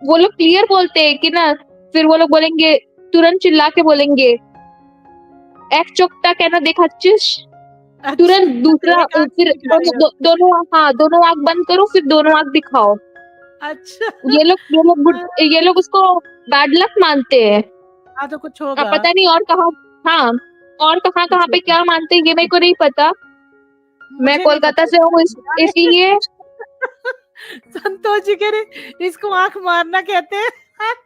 वो लोग क्लियर बोलते हैं कि ना, फिर वो लोग बोलेंगे, तुरंत चिल्ला के बोलेंगे, एक चोकटा कहना दिखाचिस, अच्छा, तुरंत दूसरा एक आंख से फिर दिखा रही हो। दोनों आंख बंद करो, फिर दोनों आंख दिखाओ। अच्छा। ये लोग उसको बैड लक मानते हैं। हाँ तो कुछ अब होगा। पता नहीं और कहाँ, हाँ, और कहाँ कुछ कहाँ पे होगा। क्या मानते हैं ये मेरे को नहीं पता। मैं मुझे नहीं कोलकाता पता से हूँ इसलिए। संतोष जी कह रहे इसको आंख मारना कहते हैं।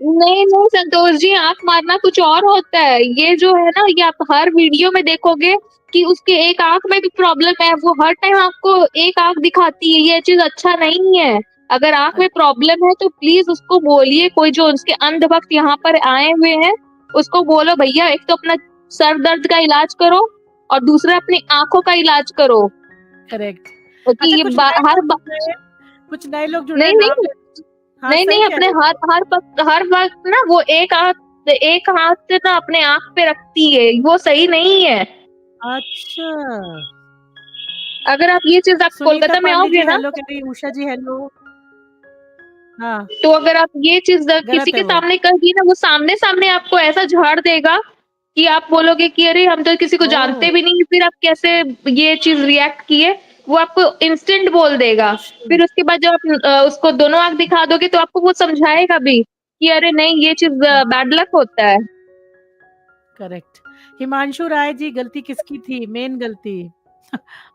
नहीं नहीं संतोष जी, आंख मारना कुछ और होता है। ये जो है ना, ये आप हर वीडियो में देखोगे कि उसके एक आंख में भी प्रॉब्लम है, वो हर टाइम आपको एक आंख दिखाती है। ये चीज अच्छा नहीं है। अगर आंख में प्रॉब्लम है तो प्लीज उसको बोलिए। कोई जो उसके अंधभक्त यहाँ पर आए हुए हैं, उसको बोलो भैया, एक तो अपना सर दर्द का इलाज करो और दूसरा अपनी आंखों का इलाज करो। करेक्ट। क्योंकि अच्छा, ये कुछ नए हर लोग जुड़ रहे हैं, कुछ नए लोग जुड़ रहे हैं, नहीं नाम नहीं ले। हाँ नहीं सही नहीं, कह अपने रहे हर वक्त ना वो एक हाथ से ना अपने आंख पे रखती है, वो सही नहीं है। हो। अच्छा। अगर आप ये चीज आप सुनीता कोलकाता में पांडे आओगे जी ना, हेलो कह रही, उषा जी हेलो। हाँ तो अगर आप ये चीज किसी गलत है के वो। सामने कहोगी ना, वो सामने सामने आपको ऐसा झाड़ देगा कि आप बोलोगे कि अरे हम तो किसी को ओह। जानते भी नहीं, फिर आप कैसे ये चीज रिएक्ट किए। वो आपको इंस्टेंट बोल देगा। अच्छा। फिर उसके बाद जब आप उसको दोनों आंख दिखा दोगे तो आपको वो समझाएगा भी कि अरे नहीं, ये चीज बैड लक होता है। करेक्ट। हिमांशु राय जी, गलती किसकी थी? मेन गलती।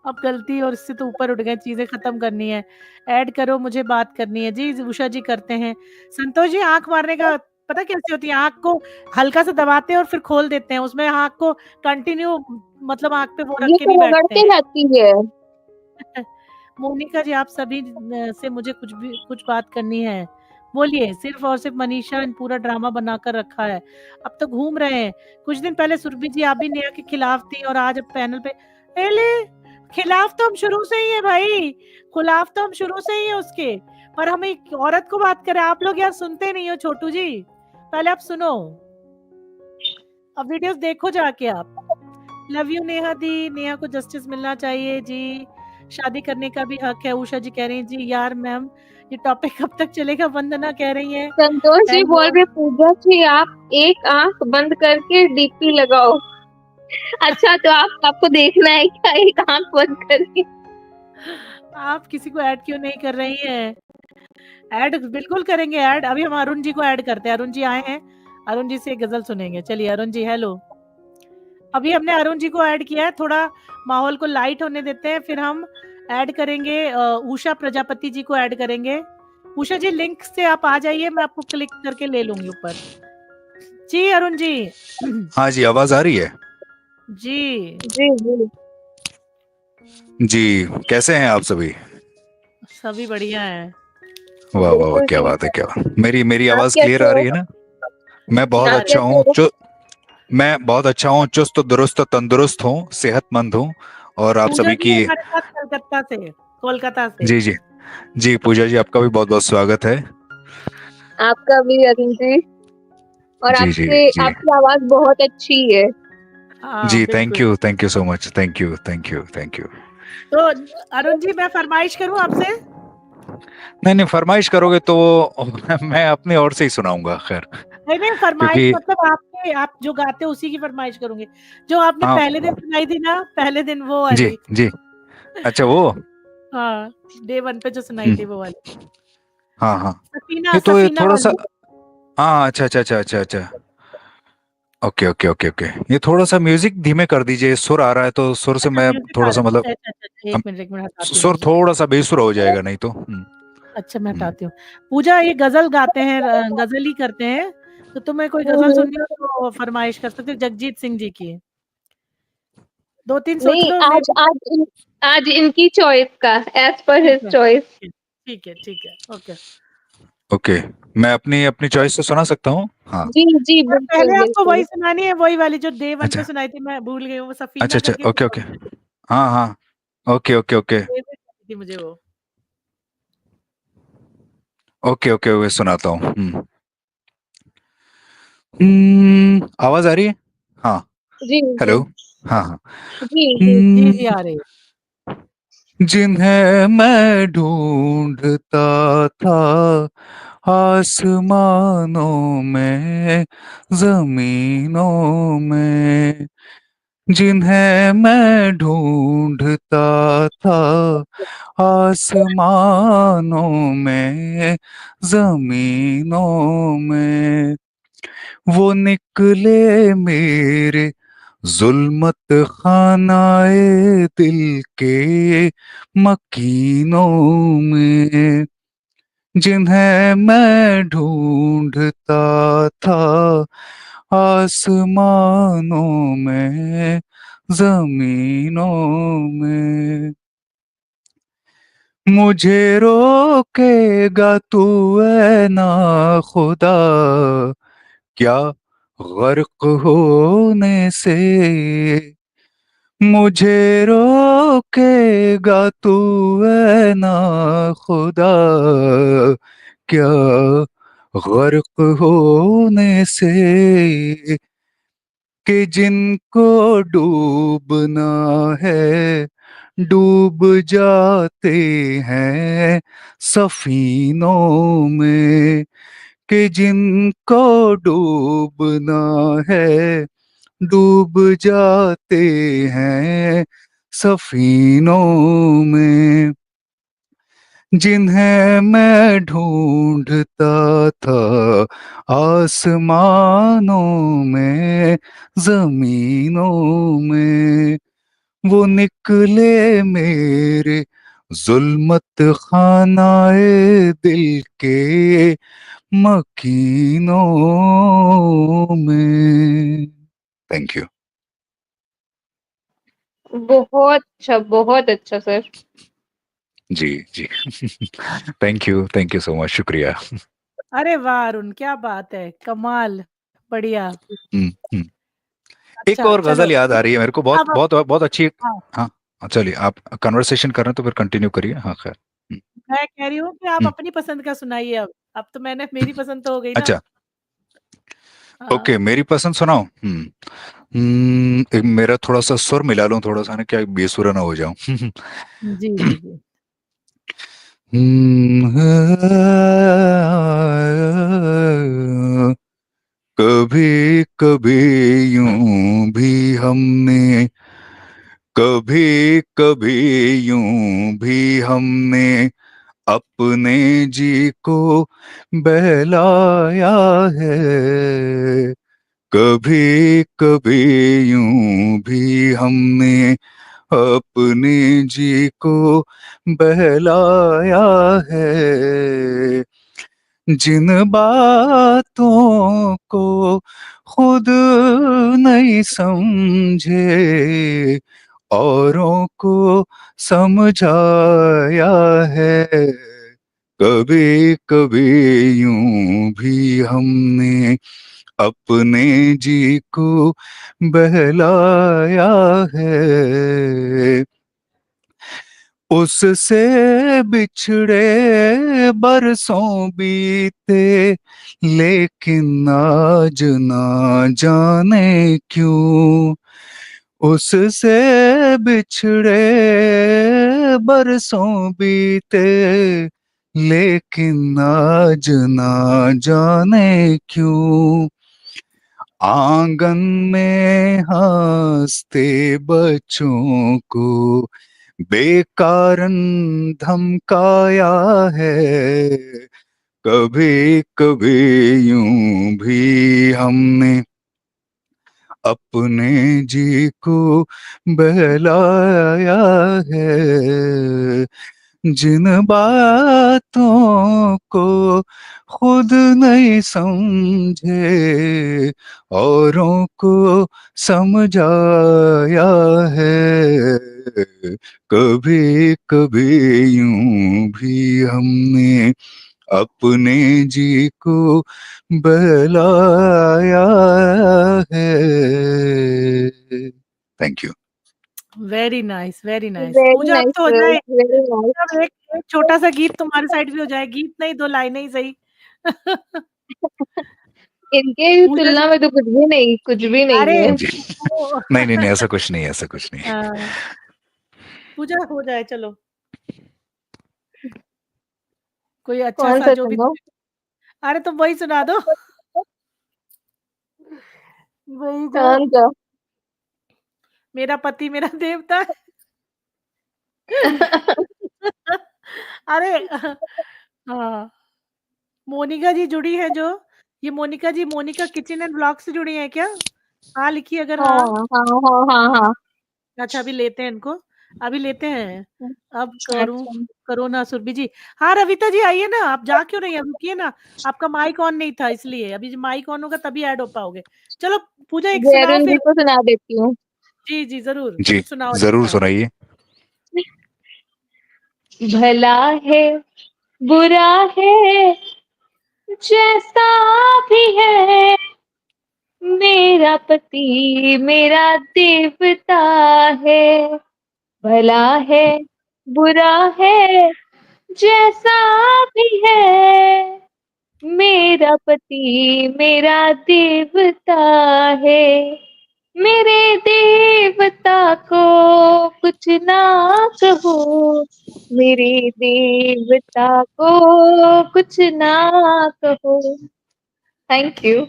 अब गलती और इससे तो ऊपर उठ गए, चीजें खत्म करनी है। ऐड करो, मुझे बात करनी है जी। उषा जी करते हैं। संतोष जी, आंख मारने का पता कैसे होती है? आंख को हल्का सा दबाते हैं और फिर खोल देते हैं, उसमें आंख को कंटिन्यू, मतलब आंख पे वो रख ये के तो नहीं बैठते रगड़ते हैं। रहती है। मोनिका जी, आप सभी से मुझे कुछ बात करनी है। बोलिए। सिर्फ और सिर्फ मनीषा इन पूरा ड्रामा बनाकर रखा है। अब तो घूम रहे हैं। कुछ दिन पहले सुरभि जी आप भी नेहा के खिलाफ थी और आज अब पैनल पे। एले, खिलाफ तो हम शुरू से ही है भाई। खिलाफ तो हम शुरू से ही है उसके। पर हम एक औरत को बात करें, आप लोग यार सुनते नहीं हो छोटू जी। पहले आप सुनो, अब वीडियोस देखो जाके आप। लव यू नेहा दी, नेहा को जस्टिस मिलना चाहिए जी। शादी करने का भी हक है। उषा जी कह रही हैं जी यार मैम, ये टॉपिक कब तक चलेगा? वंदना कह रही हैं संतोष जी हेलो। बोल रहे पूजा जी, आप एक आंख बंद करके डीपी लगाओ। अच्छा, तो आपको देखना है क्या एक आंख बंद करके? आप किसी को ऐड क्यों नहीं कर रही हैं? ऐड बिल्कुल करेंगे ऐड। अभी हम अरुण जी को ऐड करते हैं। अरुण जी आए हैं, अरुण जी से एक गजल सुनेंगे। चलिए अरुण जी हेलो। अभी हमने अरुण जी को ऐड किया है, थोड़ा माहौल को लाइट होने देते हैं, फिर हम ऐड करेंगे उषा प्रजापति जी को ऐड करेंगे। उषा जी लिंक से आप आ जाइए, मैं आपको क्लिक करके ले लूंगी ऊपर। जी अरुण जी। हाँ जी, आवाज आ रही है? जी। जी जी। जी, कैसे हैं आप सभी? सभी बढ़िया है। वाह वाह वाह, बिल्कुल क्या ठीक बात है, है। क्या बात। मेरी मेरी आप आवाज क्लियर कैसे आ हो? रही है ना? मैं बहुत आ आप रही अच्छा है। कैसे हूँ। हो? मैं बहुत अच्छा हूँ, चुस्त दुरुस्त तंदुरुस्त हूँ, सेहतमंद हूँ। और आप पूजा सभी जी की। हमारे साथ कलकत्ता से, कोलकाता से। जी जी। जी पूजा जी, आपका भी बहुत बहुत स्वागत है। आपका भी अरुण जी। और जी जी आपसे जी। आपकी आवाज बहुत अच्छी है। हाँ जी बिल्कुल। Thank you so much, thank you thank you thank you. तो अरुण जी मैं फरमाइश करूं आपसे? नहीं नहीं, फरमाइश करोगे तो मैं अपनी ओर से ही सुनाऊंगा, खैर। नहीं नहीं, फरमाइश क्योंकि मतलब आपके, आप जो गाते हो उसी की फरमाइश करूंगी। जो आपने हाँ। पहले दिन सुनाई थी ना, पहले दिन वो जी वाली। जी। अच्छा वो। हाँ, डे वन पे जो सुनाई थी हम्म, वो वाली। हाँ हाँ। सफीना, ये तो ये सफीना थोड़ा सा। वाली। हाँ अच्छा अच्छा अच्छा अच्छा अच्छा। Okay okay okay okay. ये थोड़ा सा म्यूजिक धीमे कर दीजिए, सुर आ रहा है तो सुर से अच्छा मैं म्यूजिक आ थोड़ा सा रहा मतलब। है। अच्छा अच्छा अच्छा, हम- एक मिनट हटाती हूँ सुर म्यूजिक। थोड़ा सा बेसुरा हो जाएगा नहीं तो। अच्छा मैं हम्म। हटाती हूँ। पूजा ये गजल गाते हैं, गजल ही करते हैं। तो तुम्हें कोई गजल हम्म। सुननी हो तो फरमाइश कर सकते हो, जगजीत सिंह जी की। दो तीन सोच नहीं, लो आज इनकी चॉइस का, एज पर ठीक हिज है चॉइस। ठीक है ठीक है ओके। ओके। मैं अपनी अपनी चॉइस से सुना सकता हूँ, हाँ। जी जी, और बिल्कुल पहले आपको बिल्कुल। वही सुनानी है, वही वाली जो डे वन पे अच्छा सुनाई थी, मैं भूल गई वो अच्छा सफीना अच्छा, करके कुछ ओके और ओके। है। हाँ हाँ। ओके ओके ओके फेवरेट थी मुझे वो। ओके ओके ओके, सुनाता हूँ। आवाज आ रही है? हाँ। जी जी हेलो। हाँ हाँ। जी जी। जी जी हम्म, आ रही है। जिन्हें मैं ढूंढता था आसमानों में, जमीनों में, जिन्हें मैं ढूंढता था। आसमानों में, जमीनों में, वो निकले मेरे जुल्मत खानाए दिल के मकीनों में, जिन्हें मैं ढूंढता था। आसमानों में, जमीनों में, मुझे रोकेगा तू ऐ ना खुदा, क्या गर्क होने से। मुझे रोकेगा तू ऐ ना खुदा, क्या गर्क होने से। कि जिनको डूबना है डूब जाते हैं सफीनों में, कि जिनको डूबना है डूब जाते हैं सफीनों में, जिन्हें मैं ढूंढता था। आसमानों में, जमीनों में, वो निकले मेरे जुल्मत खानाए दिल के मकीनों में। Thank you. बहुत अच्छा सर। जी जी। थैंक यू सो मच, शुक्रिया। अरे वाह अरुण, क्या बात है, कमाल, बढ़िया। हम्म। एक अच्छा और चलो, गजल याद आ रही है मेरे को, बहुत अब बहुत बहुत अच्छी हाँ, हाँ चलिए, आप कन्वर्सेशन कर रहे हैं तो फिर कंटिन्यू करिए। हाँ खैर। मैं कह रही हूँ कि आप हम्म, अपनी पसंद का सुनाइए अब तो मैंने मेरी पसंद तो हो गई ना। अच्छा हाँ, ओके, मेरी पसंद सुनाओ। एक मेरा थोड़ा सा सुर मिला लूं, थोड़ा सा ना, क्या बेसुरा ना हो जाऊं। जी, जी, जी। कभी कभी यूं भी हमने, कभी कभी यूं भी हमने अपने जी को बहलाया है। कभी कभी यूं भी हमने अपने जी को बहलाया है। जिन बातों को खुद नहीं समझे, औरों को समझाया है। कभी कभी यूं भी हमने अपने जी को बहलाया है। उससे बिछड़े बरसों बीते, लेकिन आज ना जाने क्यों। उससे बिछड़े बरसों बीते, लेकिन आज ना जाने क्यों। आंगन में हंसते बच्चों को बेकारन धमकाया है। कभी कभी यूं भी हमने अपने जी को बहलाया है। जिन बातों को खुद नहीं समझे, औरों को समझाया है। कभी कभी यूं भी हमने अपने जी को बहलाया है। Thank you. Very nice, very nice. Very Pooja अब नाइस तो हो सर, जाए, वेरी नाइस। अब एक छोटा-सा गीत तुम्हारे साइड भी हो जाए, गीत नहीं 2 लाइनें ही सही। इनके पूजा जी, तुलना में तो कुछ भी नहीं, कुछ भी नहीं अरे है। जी। वो नहीं नहीं नहीं, ऐसा कुछ नहीं, ऐसा कुछ नहीं। हाँ, पूजा हो जाए चलो, कोई कौन अच्छा-सा सा जो भी सुनाओ? अरे तुम वही सुना दो, वही जो कौन सा? मेरा पति मेरा देवता है। अरे हाँ, मोनिका जी जुड़ी है जो, ये मोनिका जी मोनिका किचन एंड ब्लॉग से जुड़ी है क्या? हाँ लिखिए अगर हाँ। हाँ हाँ हाँ हाँ हाँ। अच्छा अभी लेते हैं इनको, अभी लेते हैं। अब करूँ, अच्छा, करो ना सुरभि जी। हाँ रविता जी आइए ना, आप जा क्यों रही हैं, रुकिए ना। आपका माइक ऑन नहीं था इसलिए, अभी माइक ऑन होगा तभी ऐड हो पाओगे। चलो पूजा एक सुनाओ जयरुण जी फिर। को सुना देती हूँ। जी जी जरूर, जी, कुछ सुनाओ जरूर अच्छा। सुनाइए। भला है बुरा है जैसा भी है, मेरा पति मेरा देवता है। भला है बुरा है जैसा भी है, मेरा पति मेरा देवता है। मेरे देवता को कुछ ना कहो, मेरे देवता को कुछ ना कहो। Thank you.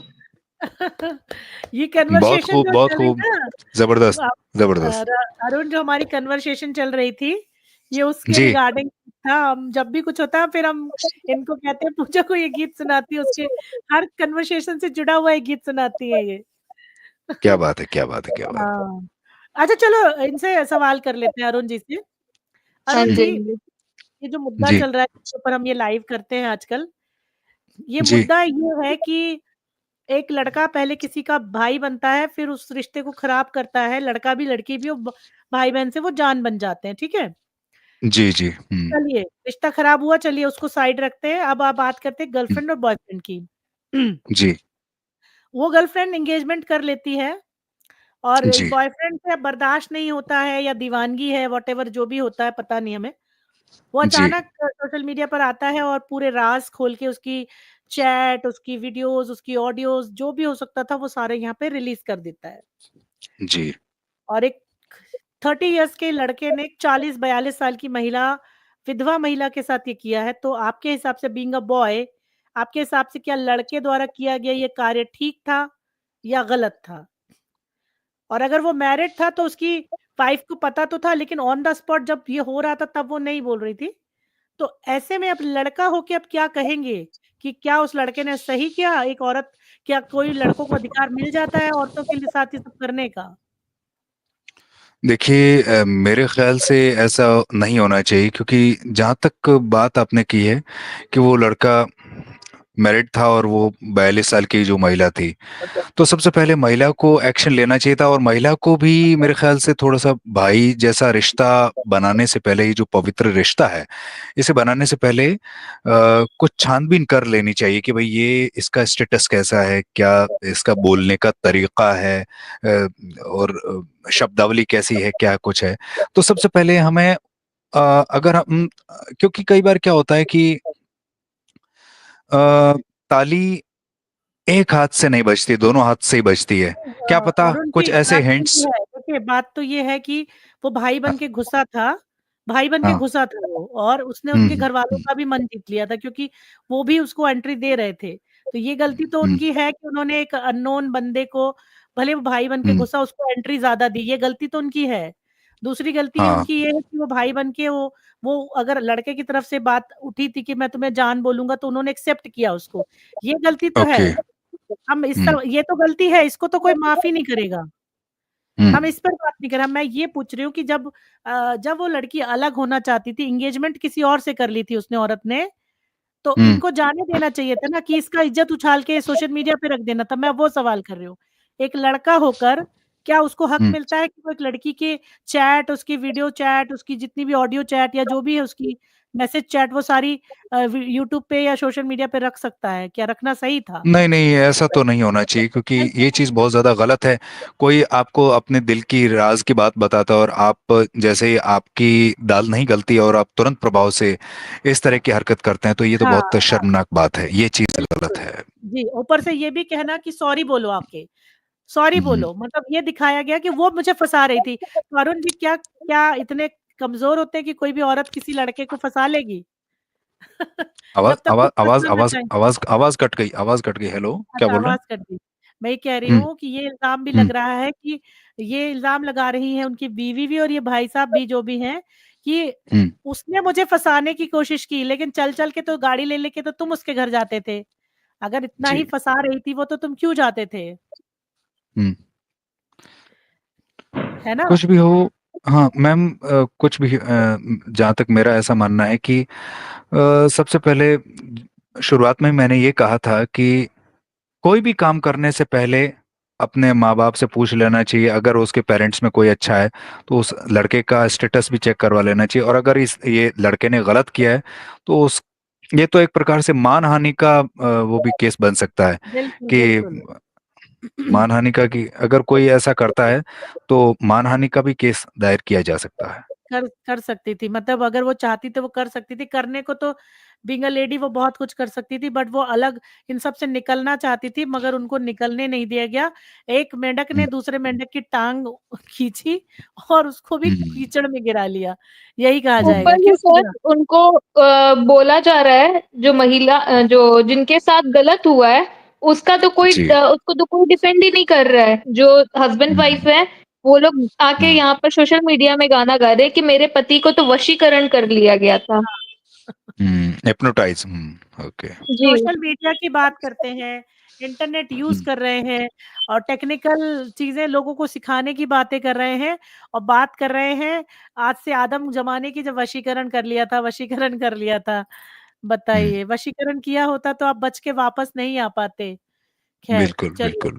ये बहुत कन्वर्सेशन खूब, जो बहुत चल रही खूब। ना, जबरदस्त, जबरदस्त। अरुण जो हमारी कन्वर्सेशन चल रही थी, ये उसके जी, रिगार्डिंग था। हम जब भी कुछ होता है फिर हम इनको कहते हैं पूजा को ये गीत सुनाती है, उसके हर कन्वर्सेशन से जुड़ा हुआ एक गीत सुनाती है ये। क्या बात है, क्या बात है, क्या बात है। हाँ, अच्छा चलो इनसे सवाल कर लेते हैं अरुण जी से। हाँ अरुण जी, जी, हाँ जी। ये जो मुद्दा जी, चल रहा है जिसके ऊपर हम ये लाइव करते हैं आजकल, ये जी, मुद्दा ये है कि एक लड़का पहले किसी का भाई बनता है, फिर उस रिश्ते को खराब करता है, लड़का भी लड़की भी, भाई बहन से वो जान बन जाते हैं, ठीक है। जी, जी। चलिए रिश्ता खराब हुआ, चलिए उसको साइड रखते हैं, अब आप बात करते हैं हुँ, गर्लफ्रेंड और बॉयफ्रेंड की। जी, वो गर्लफ्रेंड एंगेजमेंट कर लेती है और जी, बॉयफ्रेंड से अब बर्दाश्त नहीं होता है या दीवानगी है, वॉटेवर जो भी होता है पता नहीं हमें। वो जी, अचानक सोशल मीडिया पर आता है और पूरे राज खोल के उसकी चैट, उसकी वीडियोस, उसकी ऑडियोज जो भी हो सकता था वो सारे यहाँ पे रिलीज कर देता है। जी। और एक 30 इयर्स के लड़के ने 40-42 साल की महिला, विधवा महिला के साथ ये किया है। तो आपके हिसाब से बीइंग अ बॉय, आपके हिसाब से क्या लड़के द्वारा किया गया ये कार्य ठीक था या गलत था? और अगर वो मैरिड था तो उसकी वाइफ को पता तो था, लेकिन ऑन द स्पॉट जब ये हो रहा था तब वो नहीं बोल रही थी। तो ऐसे में अब लड़का होके अब क्या कहेंगे कि क्या उस लड़के ने सही किया? एक औरत, क्या कोई लड़कों को अधिकार मिल जाता है औरतों के लिए साथ ये सब करने का? देखिए, मेरे ख़्याल से ऐसा नहीं होना चाहिए, क्योंकि जहाँ तक बात आपने की है कि वो लड़का मैरिड था और वो 42 साल की जो महिला थी, तो सबसे पहले महिला को एक्शन लेना चाहिए था, और महिला को भी मेरे ख्याल से थोड़ा सा भाई जैसा रिश्ता बनाने से पहले, ये जो पवित्र रिश्ता है, इसे बनाने से पहले कुछ छानबीन कर लेनी चाहिए कि भाई ये इसका स्टेटस कैसा है, क्या इसका बोलने का तरीका है, और शब्दावली कैसी है, क्या कुछ है। तो सबसे पहले हमें अगर हम, क्योंकि कई बार क्या होता है कि ताली एक हाथ से नहीं बजती, दोनों हाथ से ही बजती है। क्या पता अरुण कुछ जी ऐसे बात तो ये हिंट्स। है, देखिए बात तो ये है कि वो भाई बन के घुसा था, भाई बन के हाँ। घुसा था वो, और उसने हम्म, उनके घर वालों हम्म, का भी मन जीत लिया था क्योंकि वो भी उसको एंट्री दे रहे थे। तो ये गलती तो हम्म, उनकी है कि उन्होंने एक अननोन बंदे को, भले वो भाई बन के हम्म, घुसा, उसको एंट्री ज़्यादा दी, ये गलती तो उनकी है। दूसरी गलती हाँ। उनकी ये है कि वो भाई बन के वो अगर लड़के की तरफ से बात उठी थी कि मैं तुम्हें जान बोलूँगा तो उन्होंने एक्सेप्ट किया उसको, ये गलती तो है। ओके। हम इस हम्म, सब, ये तो गलती है, इसको तो कोई माफ़ ही नहीं करेगा। हम हम्म, इस पर बात नहीं कर रहे, मैं ये पूछ रही हूँ कि जब वो लड़की अलग होना चाहती थी, एंगेजमेंट किसी और से कर ली थी उसने, औरत ने, तो हम्म, इनको जाने देना चाहिए था ना कि इसका इज़्ज़त उछाल के सोशल मीडिया पे रख देना था, मैं वो सवाल कर रही हूँ। एक लड़का होकर क्या उसको हक हम्म, मिलता है कि वो एक लड़की के चैट, उसकी वीडियो चैट, उसकी जितनी भी ऑडियो चैट या जो भी है उसकी मैसेज चैट, वो सारी यूट्यूब पे या सोशल मीडिया पे रख सकता है? क्या रखना सही था? नहीं, नहीं, ऐसा तो नहीं होना चाहिए, क्योंकि ये चीज़ बहुत ज़्यादा गलत है। कोई आपको अपने दिल की राज की बात बताता है, और आप जैसे ही आपकी दाल नहीं गलती और आप तुरंत प्रभाव से इस तरह की हरकत करते हैं, तो ये तो हाँ, बहुत हाँ, शर्मनाक बात है, ये चीज़ गलत बिल्कुल। है। जी, ऊपर से ये भी कहना कि सॉरी बोलो आके। सॉरी हम्म, बोलो, मतलब ये दिखाया गया कि वो मुझे फँसा रही थी। तो अरुण जी क्या क्या इतने कमज़ोर होते हैं कि कोई भी औरत किसी लड़के को फँसा लेगी? आवाज जब तक आवाज खुद आवाज पसंद आवाज आता है। आवाज आवाज कट गई, आवाज कट गई। हेलो, क्या अच्छा, बोल रहे आवाज़ कट गई। मैं ये कह रही हैं? हूँ कि ये इल्ज़ाम भी लग रहा है कि ये इल्ज़ाम लगा रही हैं उनकी बीवी भी और ये भाई साहब भी जो भी हैं, कि हम्म। उसने मुझे फँसाने की कोशिश की, लेकिन चल-चल के तो गाड़ी ले लेके तो तुम उसके घर जाते थे। अगर इतना ही जी। फँसा रही थी वो तो तुम क्यों जाते थे? हम्म। है ना? कुछ भी हो, हाँ मैम, कुछ भी, जहाँ तक मेरा ऐसा मानना है कि सबसे पहले शुरुआत में मैंने ये कहा था कि कोई भी काम करने से पहले अपने माँ बाप से पूछ लेना चाहिए। अगर उसके पेरेंट्स में कोई अच्छा है तो उस लड़के का स्टेटस भी चेक करवा लेना चाहिए। और अगर इस ये लड़के ने गलत किया है तो उस ये तो एक प्रकार से मानहानि का वो भी केस बन सकता है बिल्कुल, कि बिल्कुल। मानहानि का, कि अगर कोई ऐसा करता है तो मानहानि का भी केस दायर किया जा सकता है। कर कर सकती थी, मतलब अगर वो चाहती तो वो कर सकती थी। करने को तो बीइंग अ लेडी वो बहुत कुछ कर सकती थी, बट वो अलग इन सब से निकलना चाहती थी, मगर उनको निकलने नहीं दिया गया। एक मेंढक ने हम्म। दूसरे मेंढक की टाँग खींची और उसको भी हम्म। कीचड़ में गिरा लिया। यही कहा जाएगा, ऊपर से क्यों सर सुधरा? उनको बोला जा रहा है जो महिला जो जिनके साथ गलत हुआ है उसका तो कोई जी। उसको तो कोई डिफेंड ही नहीं कर रहा है। जो हस्बैंड वाइफ हम्म। है वो लोग आके हम्म। यहाँ पर सोशल मीडिया में गाना गा रहे हैं कि मेरे पति को तो वशीकरण कर लिया गया था। हिप्नोटाइज। ओके। जी। सोशल मीडिया की बात करते हैं, इंटरनेट यूज़ हम्म। कर रहे हैं और टेक्निकल चीज़ें लोगों को सिखाने की बातें कर रहे हैं और बात कर रहे हैं आज से आदम ज़माने की, जब वशीकरण कर लिया था, वशीकरण कर लिया था। हम्म। बताइए, वशीकरण किया होता तो आप बच के वापस नहीं आ पाते। ख़ैर, बिल्कुल, चलिए। बिल्कुल।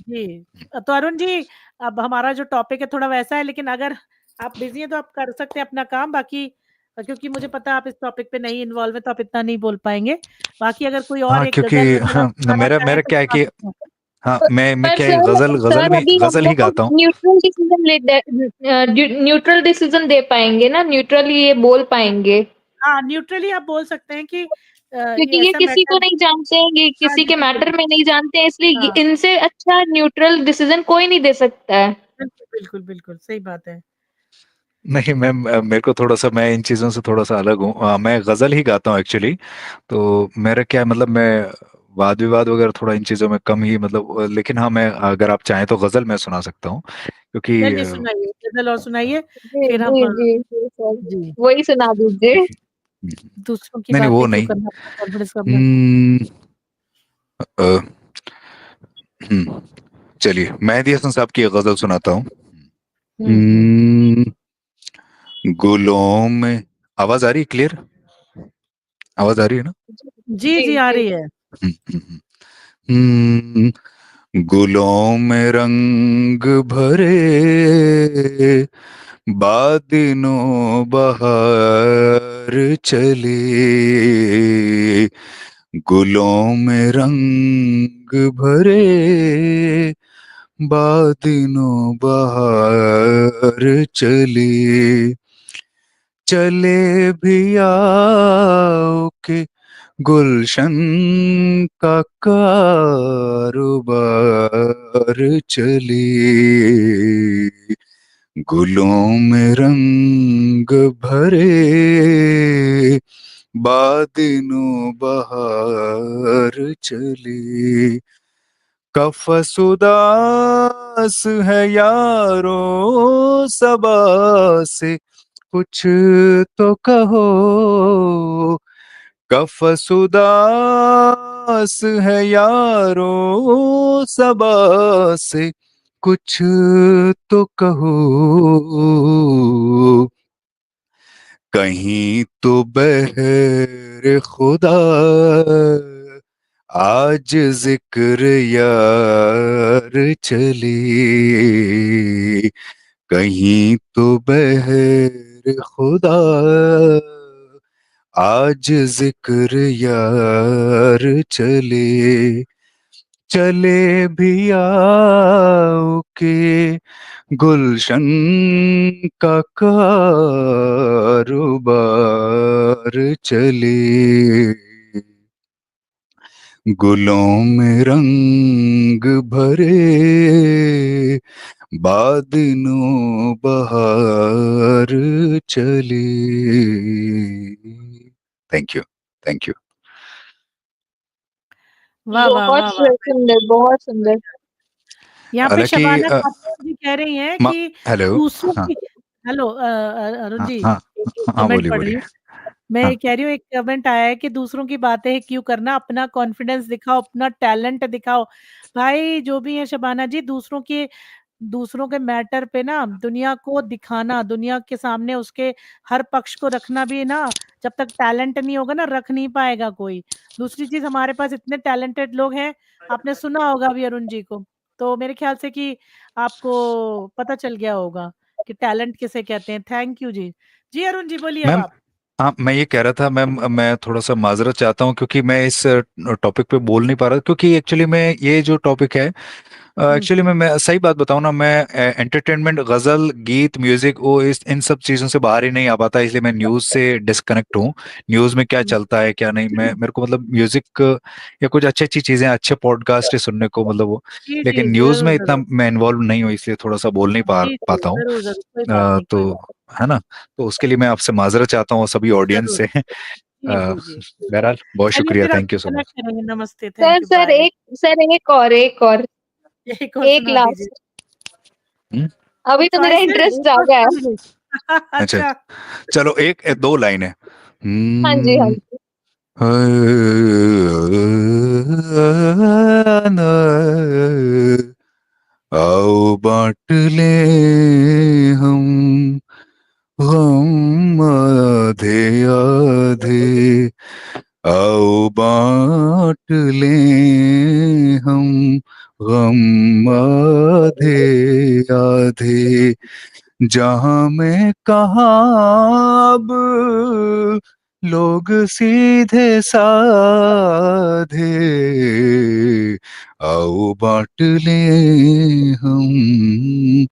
जी। तो अरुण जी, अब हमारा जो टॉपिक है थोड़ा वैसा है, लेकिन अगर आप बिज़ी हैं तो आप कर सकते हैं अपना काम, बाकी क्योंकि मुझे पता है आप इस टॉपिक पे नहीं इन्वॉल्व हैं तो आप इतना नहीं बोल पाएँगे। बाकी अगर कोई और हाँ, एक क्योंकि गज़ल वग़ैरह हाँ, सुनाना मेरा चाहें मेरा तो क्या है सुना कि सकते हैं। हाँ, मैं पर क्या है, सर गजल गजल सर में अभी हम गजल ही लोग गाता हूँ। न्यूट्रल डिसीजन दे पाएंगे ना, न्यूट्रली ये बोल पाएंगे हाँ, न्यूट्रली आप बोल सकते हैं कि क्योंकि ये ये ऐसा किसी को मैटर। नहीं जानते हैं, ये हाँ किसी जी, के बिल्कुल। मैटर में नहीं जानते हैं, इसलिए हाँ, इनसे अच्छा न्यूट्रल डिसीजन कोई नहीं दे सकता है। बिल्कुल, बिल्कुल, बिल्कुल, सही बात है। नहीं मैम, मेरे को थोड़ा सा, मैं इन चीज़ों से थोड़ा सा अलग हूँ। मैं गजल ही गाता हूँ एक्चुअली। तो मेरा क्या है, मतलब मैं वाद विवाद वगैरह थोड़ा इन चीज़ों में कम ही, मतलब लेकिन हाँ, मैं अगर आप चाहें तो गजल मैं सुना सकता हूँ क्योंकि चलिए सुनाइए, गज़ल और सुनाइए, जी, फिर हम जी, जी, जी, सर। जी, वही सुना दीजिए। दूसरों की नहीं नहीं, वो बातें क्यों नहीं। करना, अपना कॉन्फिडेंस कम करना। हम्म, अ, चलिए, मेहदी हसन साहब की एक गजल सुनाता हूँ। हुँ, हुँ। हम्म, गुलों में, आवाज आ रही है क्लियर? आवाज आ रही है ना? जी, जी, जी, आ जी। रही है। हम्म। गुलों में रंग भरे, बादिनों बहार चले, गुलों में रंग भरे, बादिनों बहार चले, चले भी आओ के गुलशन का कारोबार चले, गुलों में रंग भरे, बादिनों बहार चले, कफसुदास है यारो सबा से, कुछ तो कहो, कफसुदास है यारो सबा से, कुछ तो कहो, कहीं तो बहर खुदा आज जिक्र यार चली, कहीं तो बहर खुदा आज जिक्र यार चले, चले भी आओ के गुलशन का कारोबार चले, गुलों में रंग भरे, बादलों बहार चले। Thank you. Thank you. वाह वाह बहुत वाह वाह। सुंदर, बहुत सुंदर। यहाँ पे हालांकि शबाना खातून जी कह रही हैं कि हेलो। दूसरों हाँ की, हेलो अरुण हाँ जी, हाँ एक हाँ, कमेंट बोलिए पढ़ रही बोलिए। हूँ। मैं हाँ ये कह रही हूँ, एक कमेंट आया है कि दूसरों की बातें क्यों करना, अपना कॉन्फिडेंस दिखाओ, अपना टैलेंट दिखाओ। भाई जो भी है शबाना जी, दूसरों के मैटर पे ना दुनिया को दिखाना, दुनिया के सामने उसके हर पक्ष को रखना भी ना, जब तक टैलेंट नहीं होगा ना, रख नहीं पाएगा कोई। दूसरी चीज, हमारे पास इतने टैलेंटेड लोग हैं, आपने सुना होगा अभी अरुण जी को, तो मेरे ख्याल से कि आपको पता चल गया होगा कि टैलेंट किसे कहते हैं। थैंक यू जी। जी अरुण जी बोलिए अब मैम, आप। हाँ मैं ये कह रहा था मैम, मैं थोड़ा सा माजरत चाहता हूँ क्योंकि मैं इस टॉपिक पे बोल नहीं पा रहा, क्योंकि एक्चुअली में ये जो टॉपिक है, हम्म एक्चुअली मैं सही बात बताऊं ना, मैं एंटरटेनमेंट, गजल, गीत, म्यूजिक, वो इस इन सब चीजों से बाहर ही नहीं आ पाता, इसलिए मैं न्यूज से डिस्कनेक्ट हूँ। न्यूज में क्या हम्म, चलता है क्या नहीं, मैं मेरे को मतलब म्यूजिक या कुछ अच्छी अच्छी चीजें, अच्छे पॉडकास्ट सुनने को मतलब वो, जी जी लेकिन न्यूज जरूर में इतना जरूर। मैं इन्वॉल्व नहीं हूँ, इसलिए थोड़ा सा बोल नहीं जी जी पाता हूँ। जरूर जरूर, कोई बात नहीं, कोई तो बात है ना, तो उसके लिए मैं आपसे माजरत चाहता हूँ सभी नहीं, ऑडियंस जरूर। से। जी जी जी ठीक है। बहरहाल बहुत चलिए शुक्रिया, फिर थैंक आपसे यू सो कनेक्ट मच। करेंगे। नमस्ते, sir thank you, sir bye. एक सर एक और एक और एक सुना दीजिए। लास्ट। अभी तो मेरा चॉइसेस इंटरेस्ट एक और जागा है। सुना दीजिए। अच्छा, अच्छा। चलो दो लाइन है। हाँ जी, हाँ हम्म, जी। आओ बांट लें हम गम आधे आधे, आओ बांट लें हम गम आधे आधे, जहां में कहाँ अब लोग सीधे साधे, आओ बांट लें हम।